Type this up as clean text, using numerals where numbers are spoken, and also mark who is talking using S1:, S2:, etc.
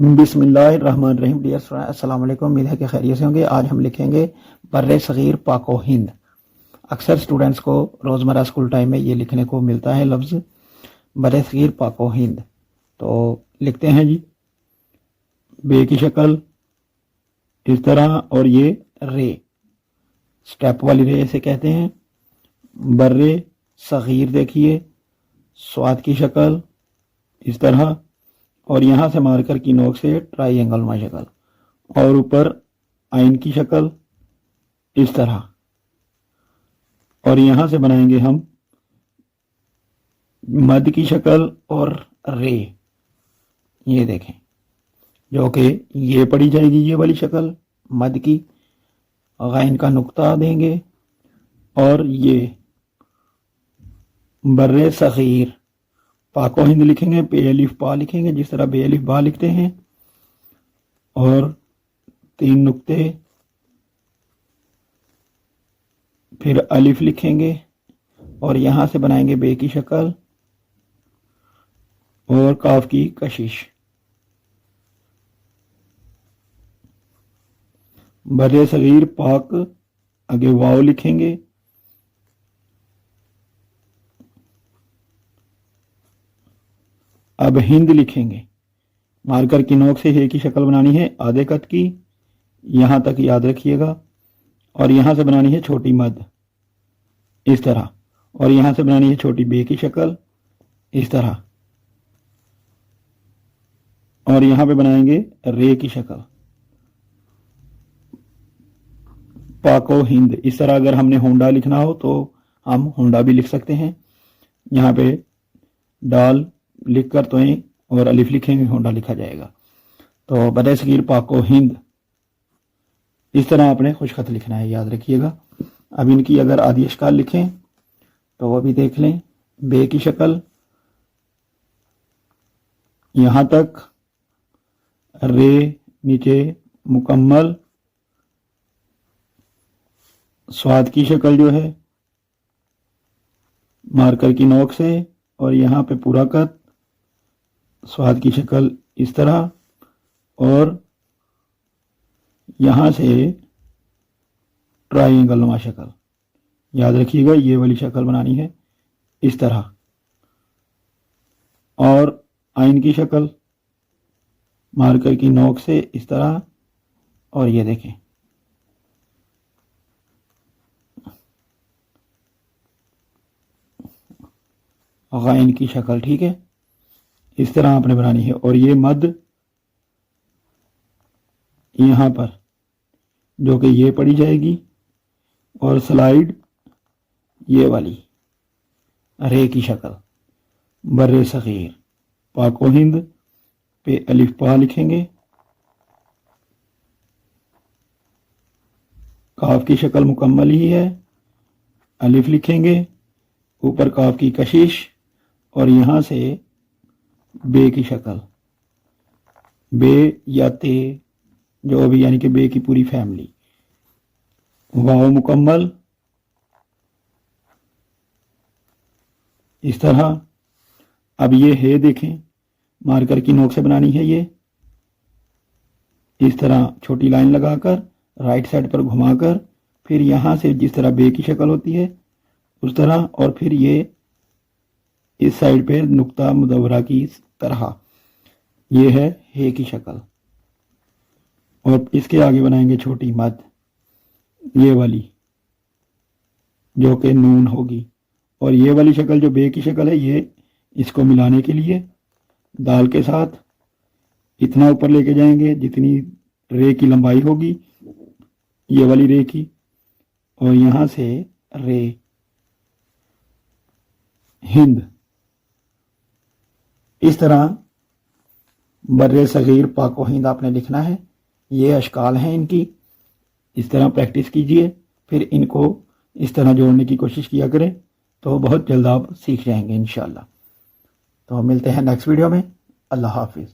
S1: बिस्मिल्लाहिर्रहमानिर्रहीम। Dear student, अस्सलाम वालेकुम। उम्मीद है कि खैरियत से होंगे। आज हम लिखेंगे बर्रे सगीर पाको हिंद। अक्सर स्टूडेंट्स को रोज़मर्रा स्कूल टाइम में ये लिखने को मिलता है लफ्ज़ बर्रे सगीर पाको हिंद। तो लिखते हैं जी, बे की शक्ल इस तरह और ये रे, स्टेप वाली रे से कहते हैं। बर्रे सगीर देखिए, स्वाद की शक्ल इस तरह और यहाँ से मार्कर की नोक से ट्राइंगल में शक्ल और ऊपर आइन की शक्ल इस तरह। और यहाँ से बनाएंगे हम मद की शक्ल और रे, ये देखें, जो कि ये पढ़ी जाएगी, ये वाली शक्ल मद की। गाइन का नुक्ता देंगे और ये बर्रे सगीर पाको हिंद लिखेंगे, बे अलिफ बा लिखेंगे जिस तरह बे अलिफ बा लिखते हैं, और 3 नुक्ते, फिर अलिफ लिखेंगे और यहां से बनाएंगे बे की शक्ल और काफ की कशिश। बर्रे सगीर पाक, आगे वाव लिखेंगे, अब हिंद लिखेंगे। मार्कर की नोक से हे की शक्ल बनानी है आधे कद की, यहां तक याद रखिएगा, और यहां से बनानी है छोटी मद इस तरह, और यहां से बनानी है छोटी बे की शक्ल इस तरह, और यहां पे बनाएंगे रे की शक्ल पाको हिंद। इस तरह अगर हमने होंडा लिखना हो तो हम होंडा भी लिख सकते हैं। यहाँ पे डाल लिख कर तो और अलिफ लिखेंगे, होंडा लिखा जाएगा। तो बर्रे सगीर पाको हिंद इस तरह आपने खुशखत लिखना है, याद रखिएगा। अब इनकी अगर आदि अशकाल लिखें तो वो भी देख लें। बे की शक्ल यहां तक, रे नीचे मुकम्मल, स्वाद की शक्ल जो है मार्कर की नोक से और यहां पे पूरा कद, स्वाद की शक्ल इस तरह, और यहां से ट्राइंगल नुमा शक्ल, याद रखिएगा ये वाली शक्ल बनानी है इस तरह, और आइन की शक्ल मार्कर की नोक से इस तरह, और ये देखें गाइन की शक्ल, ठीक है, इस तरह आपने बनानी है। और ये मद यहां पर जो कि ये पड़ी जाएगी, और स्लाइड ये वाली रे की शक्ल बर्रे सगीर पाको हिंद पे अलिफ पा लिखेंगे, काफ की शक्ल मुकम्मल ही है, अलिफ लिखेंगे, ऊपर काफ की कशिश, और यहां से बे की शक्ल, बे या ते जो भी, यानी कि बे की पूरी फैमिली, वाव मुकम्मल इस तरह। अब ये है देखें, मार्कर की नोक से बनानी है, ये इस तरह छोटी लाइन लगाकर राइट साइड पर घुमाकर, फिर यहां से जिस तरह बे की शक्ल होती है उस तरह, और फिर ये इस साइड पे नुक्ता मुदव्वरा की तरह, ये है हे की शक्ल, और इसके आगे बनाएंगे छोटी मद ये वाली जो कि नून होगी, और ये वाली शक्ल जो बे की शक्ल है, ये इसको मिलाने के लिए दाल के साथ इतना ऊपर लेके जाएंगे जितनी रे की लंबाई होगी, ये वाली रे की, और यहां से रे हिंद, इस तरह बर्रे सगीर पाको हिंद आपने लिखना है। ये अशकाल हैं इनकी, इस तरह प्रैक्टिस कीजिए, फिर इनको इस तरह जोड़ने की कोशिश किया करें, तो बहुत जल्द आप सीख जाएंगे इंशाल्लाह। तो मिलते हैं नेक्स्ट वीडियो में। अल्लाह हाफिज़।